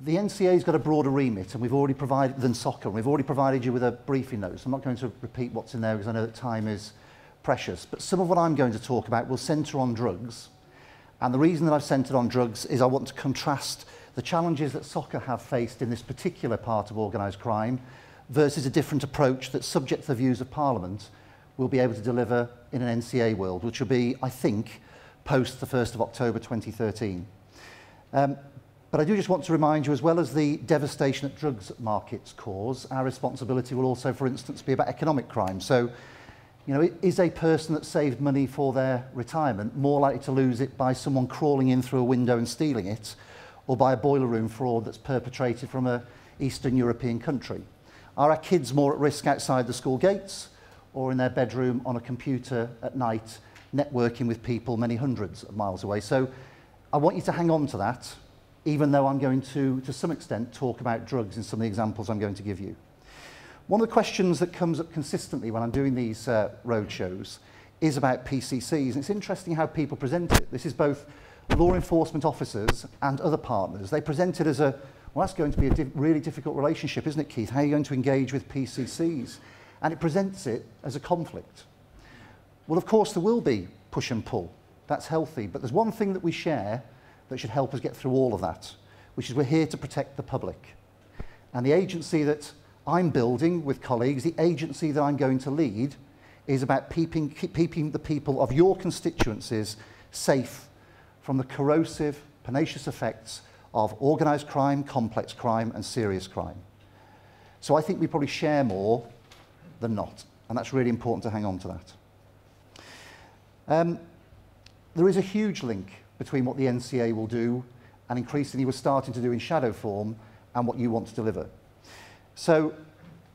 The NCA's got a broader remit, and we've already provided than soccer. And we've already provided you with a briefing note. So I'm not going to repeat what's in there because I know that time is precious. But some of what I'm going to talk about will centre on drugs. And the reason that I've centred on drugs is I want to contrast the challenges that soccer have faced in this particular part of organised crime versus a different approach that, subject to the views of Parliament, will be able to deliver in an NCA world, which will be, I think, post the 1st of October 2013. But I do just want to remind you, as well as the devastation that drugs markets cause, our responsibility will also, for instance, be about economic crime. So, you know, is a person that saved money for their retirement more likely to lose it by someone crawling in through a window and stealing it, or by a boiler room fraud that's perpetrated from an Eastern European country? Are our kids more at risk outside the school gates or in their bedroom on a computer at night, networking with people many hundreds of miles away? So I want you to hang on to that, even though I'm going to some extent, talk about drugs in some of the examples I'm going to give you. One of the questions that comes up consistently when I'm doing these road shows is about PCCs. And it's interesting how people present it. This is both law enforcement officers and other partners. They present it as a, well, that's going to be a really difficult relationship, isn't it, Keith? How are you going to engage with PCCs? And it presents it as a conflict. Well, of course, there will be push and pull. That's healthy. But there's one thing that we share that should help us get through all of that, which is we're here to protect the public. And the agency that I'm building with colleagues, the agency that I'm going to lead, is about keeping the people of your constituencies safe from the corrosive, pernicious effects of organised crime, complex crime and serious crime. So I think we probably share more than not, and that's really important to hang on to that. There is a huge link between what the NCA will do, and increasingly we're starting to do in shadow form, and what you want to deliver. So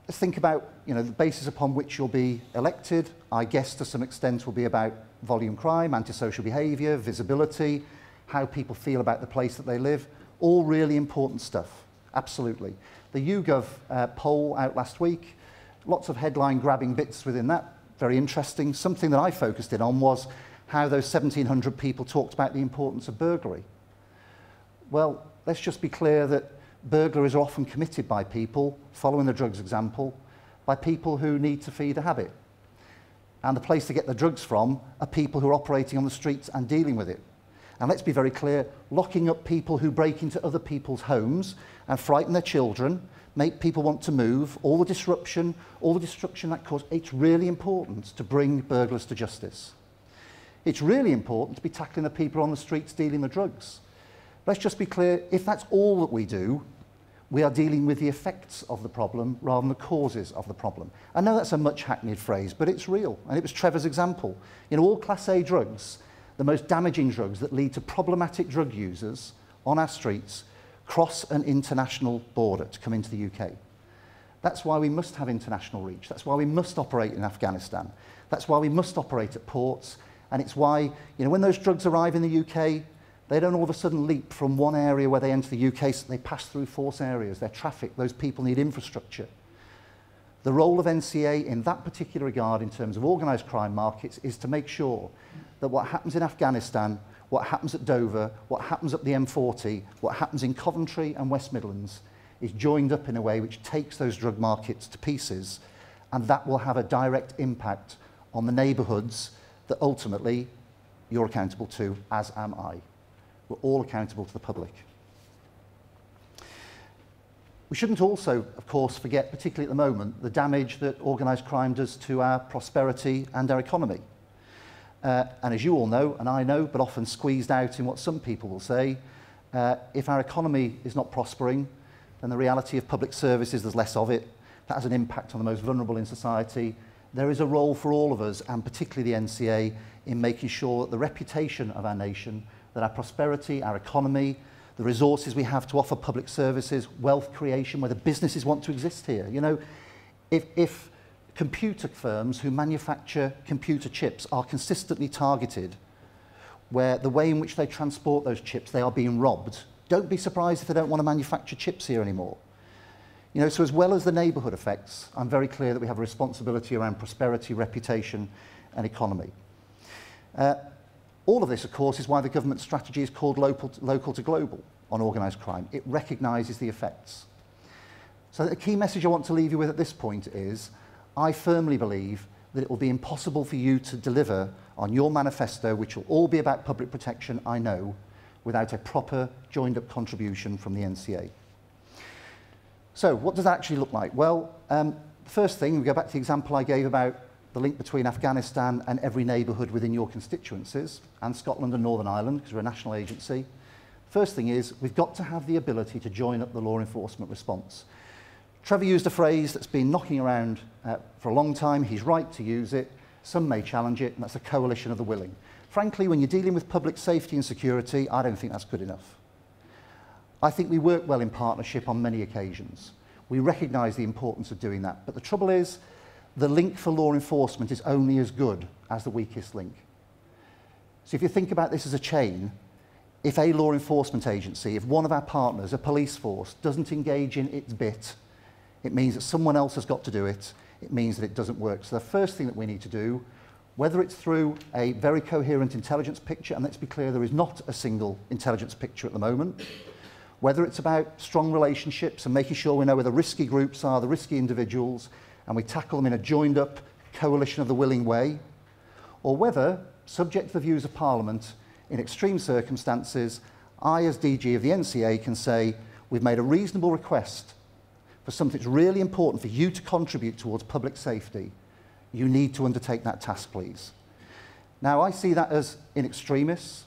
let's think about, you know, the basis upon which you'll be elected. I guess to some extent will be about volume crime, antisocial behaviour, visibility, how people feel about the place that they live. All really important stuff, absolutely. The YouGov poll out last week, lots of headline-grabbing bits within that, very interesting. Something that I focused in on was how those 1,700 people talked about the importance of burglary. Well, let's just be clear that burglaries are often committed by people, following the drugs example, by people who need to feed a habit. And the place to get the drugs from are people who are operating on the streets and dealing with it. And let's be very clear, locking up people who break into other people's homes and frighten their children, make people want to move, all the disruption, all the destruction that causes, it's really important to bring burglars to justice. It's really important to be tackling the people on the streets dealing the drugs. Let's just be clear, if that's all that we do, we are dealing with the effects of the problem rather than the causes of the problem. I know that's a much hackneyed phrase, but it's real. And it was Trevor's example. You know, all Class A drugs, the most damaging drugs that lead to problematic drug users on our streets, cross an international border to come into the UK. That's why we must have international reach. That's why we must operate in Afghanistan. That's why we must operate at ports. And it's why, you know, when those drugs arrive in the UK, they don't all of a sudden leap from one area where they enter the UK, so they pass through force areas, they're trafficked, those people need infrastructure. The role of NCA in that particular regard in terms of organised crime markets is to make sure that what happens in Afghanistan, what happens at Dover, what happens up the M40, what happens in Coventry and West Midlands is joined up in a way which takes those drug markets to pieces, and that will have a direct impact on the neighbourhoods that ultimately you're accountable to, as am I. We're all accountable to the public. We shouldn't also, of course, forget, particularly at the moment, the damage that organised crime does to our prosperity and our economy. And as you all know, and I know, but often squeezed out in what some people will say, if our economy is not prospering, then the reality of public services, there's less of it. That has an impact on the most vulnerable in society. There is a role for all of us, and particularly the NCA, in making sure that the reputation of our nation, that our prosperity, our economy, the resources we have to offer public services, wealth creation, whether businesses want to exist here. You know, if computer firms who manufacture computer chips are consistently targeted, where the way in which they transport those chips, they are being robbed, don't be surprised if they don't want to manufacture chips here anymore. You know, so as well as the neighbourhood effects, I'm very clear that we have a responsibility around prosperity, reputation and economy. All of this, of course, is why the government strategy is called local to global on organised crime. It recognises the effects. So the key message I want to leave you with at this point is, I firmly believe that it will be impossible for you to deliver on your manifesto, which will all be about public protection, I know, without a proper joined-up contribution from the NCA. So what does that actually look like? Well, the first thing, we go back to the example I gave about the link between Afghanistan and every neighbourhood within your constituencies, and Scotland and Northern Ireland, because we're a national agency. First thing is, we've got to have the ability to join up the law enforcement response. Trevor used a phrase that's been knocking around for a long time. He's right to use it. Some may challenge it, and that's a coalition of the willing. Frankly, when you're dealing with public safety and security, I don't think that's good enough. I think we work well in partnership on many occasions. We recognise the importance of doing that. But the trouble is, the link for law enforcement is only as good as the weakest link. So if you think about this as a chain, if a law enforcement agency, if one of our partners, a police force, doesn't engage in its bit, it means that someone else has got to do it. It means that it doesn't work. So the first thing that we need to do, whether it's through a very coherent intelligence picture, and let's be clear, there is not a single intelligence picture at the moment, whether it's about strong relationships and making sure we know where the risky groups are, the risky individuals, and we tackle them in a joined-up coalition of the willing way, or whether, subject to the views of Parliament, in extreme circumstances, I, as DG of the NCA, can say, we've made a reasonable request for something that's really important for you to contribute towards public safety. You need to undertake that task, please. Now, I see that as in extremis.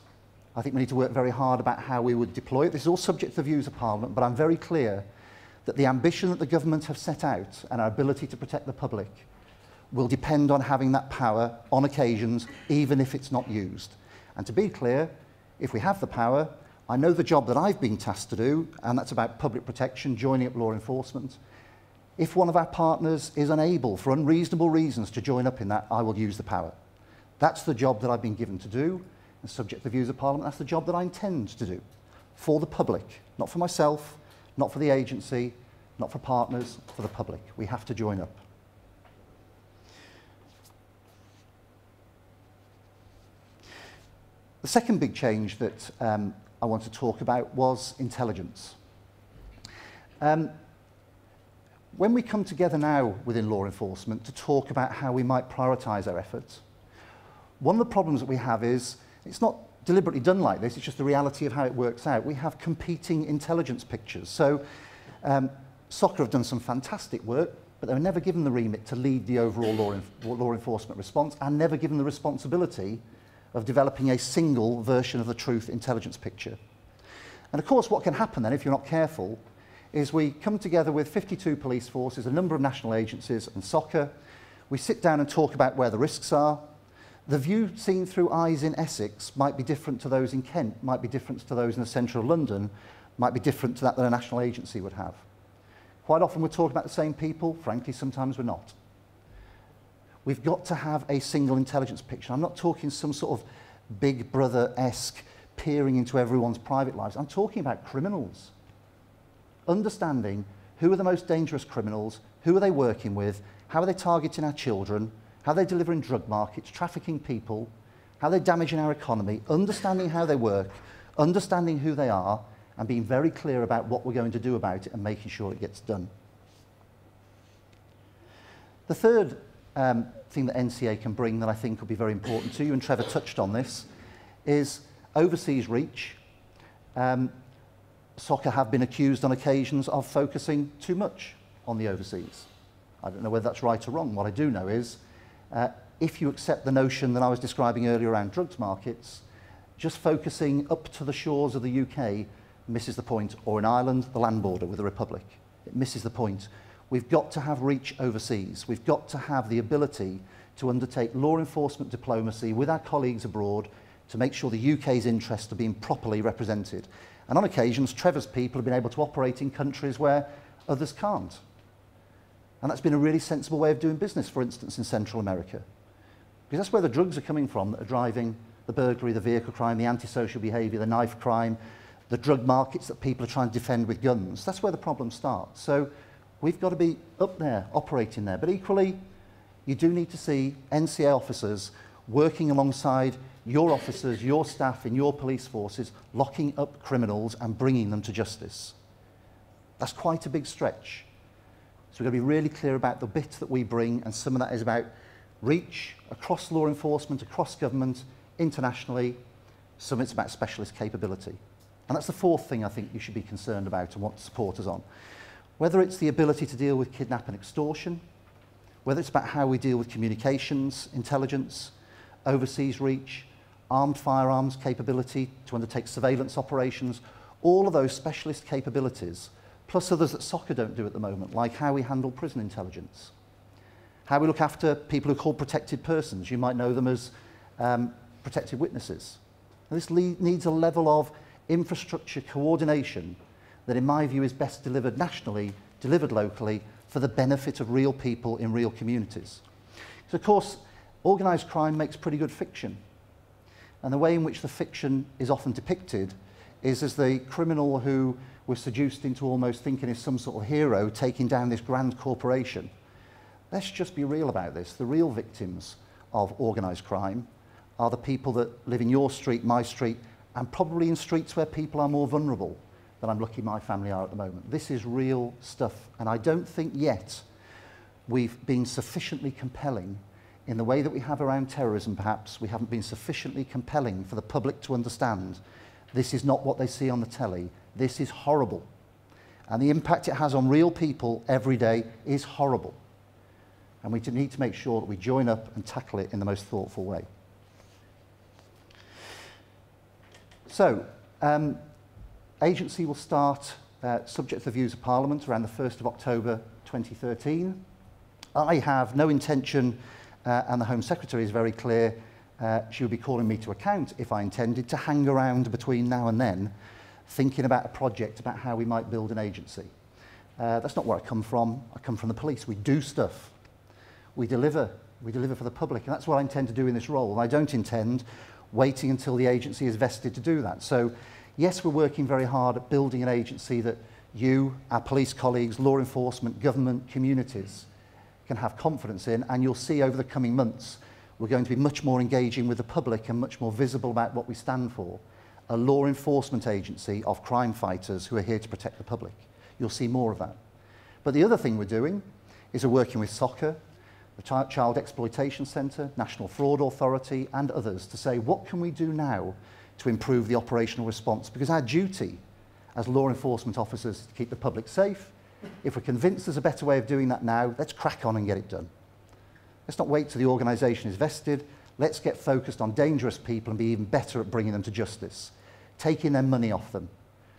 I think we need to work very hard about how we would deploy it. This is all subject to the views of Parliament, but I'm very clear that the ambition that the government have set out and our ability to protect the public will depend on having that power on occasions, even if it's not used. And to be clear, if we have the power, I know the job that I've been tasked to do, and that's about public protection, joining up law enforcement. If one of our partners is unable, for unreasonable reasons, to join up in that, I will use the power. That's the job that I've been given to do, and subject to the views of Parliament, that's the job that I intend to do, for the public, not for myself, not for the agency, not for partners, for the public. We have to join up. The second big change that I want to talk about was intelligence. When we come together now within law enforcement to talk about how we might prioritise our efforts, one of the problems that we have is, it's not deliberately done like this, it's just the reality of how it works out. We have competing intelligence pictures. So SOCA have done some fantastic work, but they were never given the remit to lead the overall law enforcement response, and never given the responsibility of developing a single version of the truth intelligence picture. And of course, what can happen then, if you're not careful, is we come together with 52 police forces, a number of national agencies and SOCA. We sit down and talk about where the risks are. The view seen through eyes in Essex might be different to those in Kent, might be different to those in the centre of London, might be different to that a national agency would have. Quite often we're talking about the same people, frankly sometimes we're not. We've got to have a single intelligence picture. I'm not talking some sort of Big Brother-esque peering into everyone's private lives. I'm talking about criminals. Understanding who are the most dangerous criminals, who are they working with, how are they targeting our children, how are they delivering drug markets, trafficking people, how are they damaging our economy, understanding how they work, understanding who they are, and being very clear about what we're going to do about it and making sure it gets done. The third thing that NCA can bring that I think will be very important to you, and Trevor touched on this, is overseas reach. SOCA have been accused on occasions of focusing too much on the overseas. I don't know whether that's right or wrong. What I do know is, if you accept the notion that I was describing earlier around drugs markets, just focusing up to the shores of the UK misses the point, or in Ireland, the land border with the Republic. It misses the point. We've got to have reach overseas. We've got to have the ability to undertake law enforcement diplomacy with our colleagues abroad to make sure the UK's interests are being properly represented. And on occasions, Trevor's people have been able to operate in countries where others can't. And that's been a really sensible way of doing business, for instance, in Central America. Because that's where the drugs are coming from that are driving the burglary, the vehicle crime, the antisocial behaviour, the knife crime, the drug markets that people are trying to defend with guns. That's where the problem starts. So we've got to be up there, operating there. But equally, you do need to see NCA officers working alongside your officers, your staff in your police forces locking up criminals and bringing them to justice. That's quite a big stretch. So we've got to be really clear about the bit that we bring, and some of that is about reach across law enforcement, across government, internationally. Some of it's about specialist capability. And that's the fourth thing I think you should be concerned about and want to support us on. Whether it's the ability to deal with kidnap and extortion, whether it's about how we deal with communications, intelligence, overseas reach, armed firearms capability to undertake surveillance operations, all of those specialist capabilities, plus others that soccer don't do at the moment, like how we handle prison intelligence, how we look after people who are called protected persons. You might know them as protected witnesses. And this needs a level of infrastructure coordination that, in my view, is best delivered nationally, delivered locally, for the benefit of real people in real communities. So, of course, organised crime makes pretty good fiction. And the way in which the fiction is often depicted is as the criminal who was seduced into almost thinking is some sort of hero taking down this grand corporation. Let's just be real about this. The real victims of organised crime are the people that live in your street, my street, and probably in streets where people are more vulnerable than I'm lucky my family are at the moment. This is real stuff, and I don't think yet we've been sufficiently compelling in the way that we have around terrorism. Perhaps we haven't been sufficiently compelling for the public to understand this is not what they see on the telly. This is horrible. And the impact it has on real people every day is horrible. And we need to make sure that we join up and tackle it in the most thoughtful way. So, agency will start subject to the views of Parliament around the 1st of October 2013. I have no intention, and the Home Secretary is very clear, she would be calling me to account if I intended to hang around between now and then thinking about a project about how we might build an agency. That's not where I come from. I come from the police. We do stuff. We deliver for the public, and that's what I intend to do in this role. And I don't intend waiting until the agency is vested to do that. So, yes, we're working very hard at building an agency that you, our police colleagues, law enforcement, government, communities can have confidence in, and you'll see over the coming months we're going to be much more engaging with the public and much more visible about what we stand for. A law enforcement agency of crime fighters who are here to protect the public. You'll see more of that. But the other thing we're doing is we're working with SOCA, the Child Exploitation Centre, National Fraud Authority, and others to say, what can we do now to improve the operational response? Because our duty as law enforcement officers is to keep the public safe. If we're convinced there's a better way of doing that now, let's crack on and get it done. Let's not wait till the organisation is vested. Let's get focused on dangerous people and be even better at bringing them to justice, taking their money off them,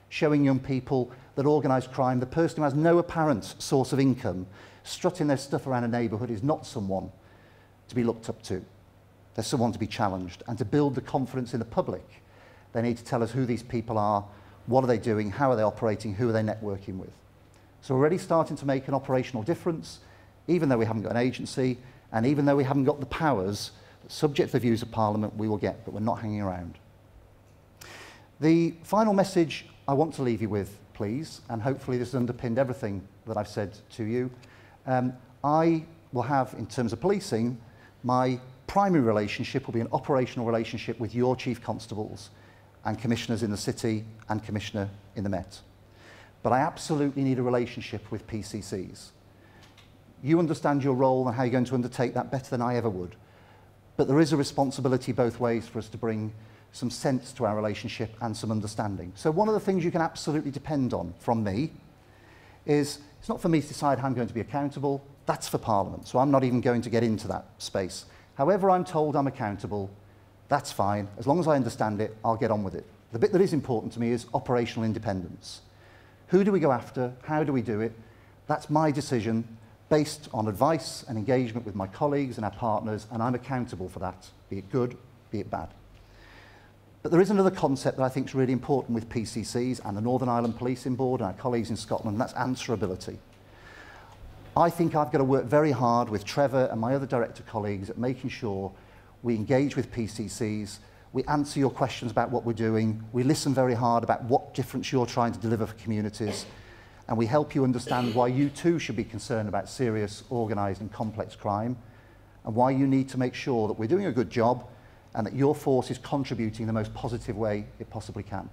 showing young people that organised crime, the person who has no apparent source of income, strutting their stuff around a neighbourhood, is not someone to be looked up to. They're someone to be challenged. And to build the confidence in the public, they need to tell us who these people are, what are they doing, how are they operating, who are they networking with. So we're already starting to make an operational difference, even though we haven't got an agency, and even though we haven't got the powers, subject to the views of Parliament, we will get, but we're not hanging around. The final message I want to leave you with, please, and hopefully this has underpinned everything that I've said to you. I will have, in terms of policing, my primary relationship will be an operational relationship with your chief constables and commissioners in the city and commissioner in the Met. But I absolutely need a relationship with PCCs. You understand your role and how you're going to undertake that better than I ever would. But there is a responsibility both ways for us to bring some sense to our relationship and some understanding. So one of the things you can absolutely depend on from me is, it's not for me to decide how I'm going to be accountable. That's for Parliament. So I'm not even going to get into that space. However I'm told I'm accountable, that's fine. As long as I understand it, I'll get on with it. The bit that is important to me is operational independence. Who do we go after? How do we do it? That's my decision based on advice and engagement with my colleagues and our partners, and I'm accountable for that, be it good, be it bad. But there is another concept that I think is really important with PCCs and the Northern Ireland Policing Board and our colleagues in Scotland, and that's answerability. I think I've got to work very hard with Trevor and my other director colleagues at making sure we engage with PCCs, we answer your questions about what we're doing, we listen very hard about what difference you're trying to deliver for communities, and we help you understand why you too should be concerned about serious, organised and complex crime, and why you need to make sure that we're doing a good job and that your force is contributing in the most positive way it possibly can.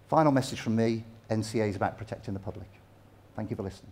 Final message from me, NCA is about protecting the public. Thank you for listening.